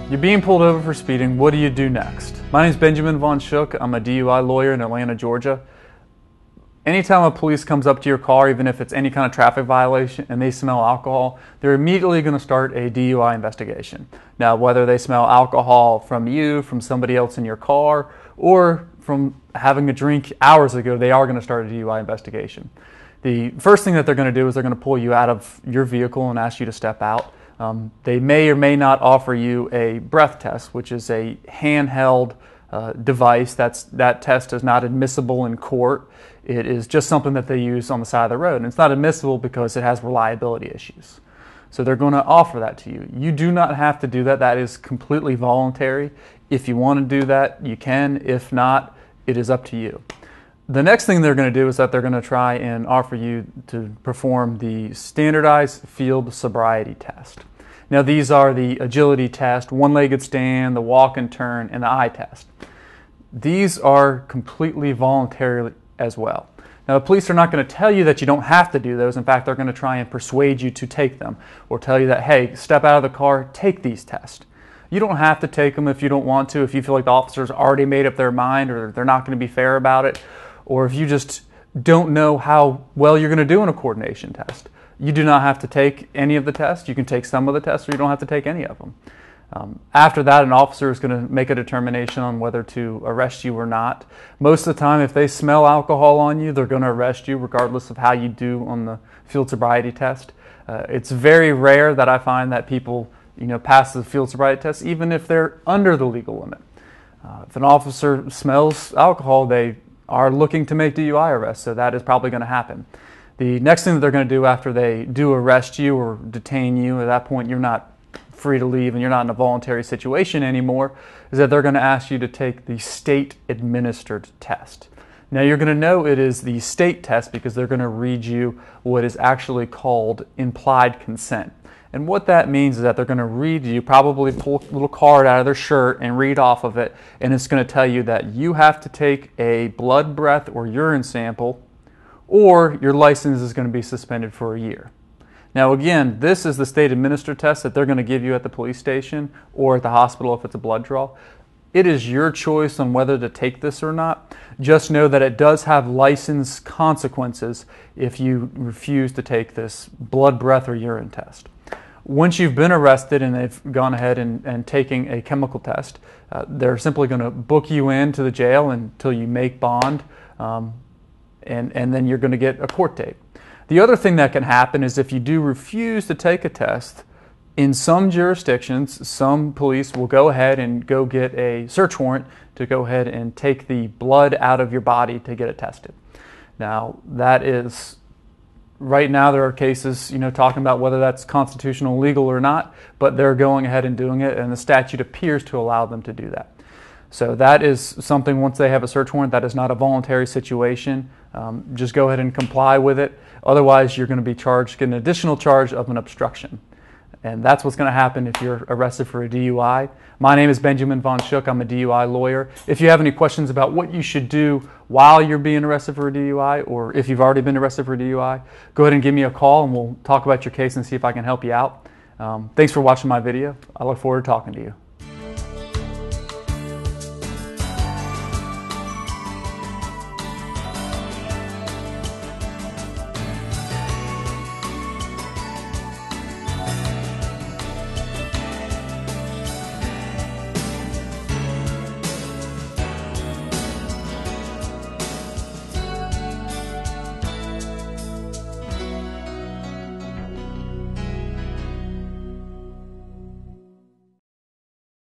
You're being pulled over for speeding. What do you do next? My name is Benjamin Von Schuch. I'm a DUI lawyer in Atlanta, Georgia. Anytime a police comes up to your car, even if it's any kind of traffic violation and they smell alcohol, they're immediately going to start a DUI investigation. Now, whether they smell alcohol from you, from somebody else in your car, or from having a drink hours ago, they are going to start a DUI investigation. The first thing that they're going to do is they're going to pull you out of your vehicle and ask you to step out. They may or may not offer you a breath test, which is a handheld device. That test is not admissible in court. It is just something that they use on the side of the road. And it's not admissible because it has reliability issues. So they're going to offer that to you. You do not have to do that. That is completely voluntary. If you want to do that, you can. If not, it is up to you. The next thing they're going to do is that they're going to try and offer you to perform the standardized field sobriety test. Now, these are the agility test, one-legged stand, the walk and turn, and the eye test. These are completely voluntary as well. Now, the police are not going to tell you that you don't have to do those. In fact, they're going to try and persuade you to take them, or tell you that, hey, step out of the car, take these tests. You don't have to take them if you don't want to, if you feel like the officer's already made up their mind, or they're not going to be fair about it, or if you just don't know how well you're going to do in a coordination test. You do not have to take any of the tests. You can take some of the tests, or you don't have to take any of them. After that, an officer is going to make a determination on whether to arrest you or not. Most of the time, if they smell alcohol on you, they're going to arrest you regardless of how you do on the field sobriety test. It's very rare that I find that people pass the field sobriety test, even if they're under the legal limit. If an officer smells alcohol, they are looking to make DUI arrests, so that is probably going to happen. The next thing that they're going to do after they do arrest you or detain you, at that point you're not free to leave and you're not in a voluntary situation anymore, is that they're going to ask you to take the state-administered test. Now, you're going to know it is the state test because they're going to read you what is actually called implied consent. And what that means is that they're going to read you, probably pull a little card out of their shirt and read off of it, and it's going to tell you that you have to take a blood, breath, or urine sample, or your license is going to be suspended for a year. Now, again, this is the state-administered test that they're going to give you at the police station or at the hospital if it's a blood draw. It is your choice on whether to take this or not. Just know that it does have license consequences if you refuse to take this blood, breath, or urine test. Once you've been arrested and they've gone ahead and taken a chemical test, they're simply going to book you into the jail until you make bond, and then you're going to get a court date. The other thing that can happen is if you do refuse to take a test, in some jurisdictions, some police will go ahead and go get a search warrant to go ahead and take the blood out of your body to get it tested. Now, that is, right now there are cases, talking about whether that's constitutional, legal or not, but they're going ahead and doing it, and the statute appears to allow them to do that. So that is something, once they have a search warrant, that is not a voluntary situation. Just go ahead and comply with it. Otherwise, you're going to be charged, get an additional charge of an obstruction. And that's what's going to happen if you're arrested for a DUI. My name is Benjamin Von Schuch. I'm a DUI lawyer. If you have any questions about what you should do while you're being arrested for a DUI, or if you've already been arrested for a DUI, go ahead and give me a call and we'll talk about your case and see if I can help you out. Thanks for watching my video. I look forward to talking to you.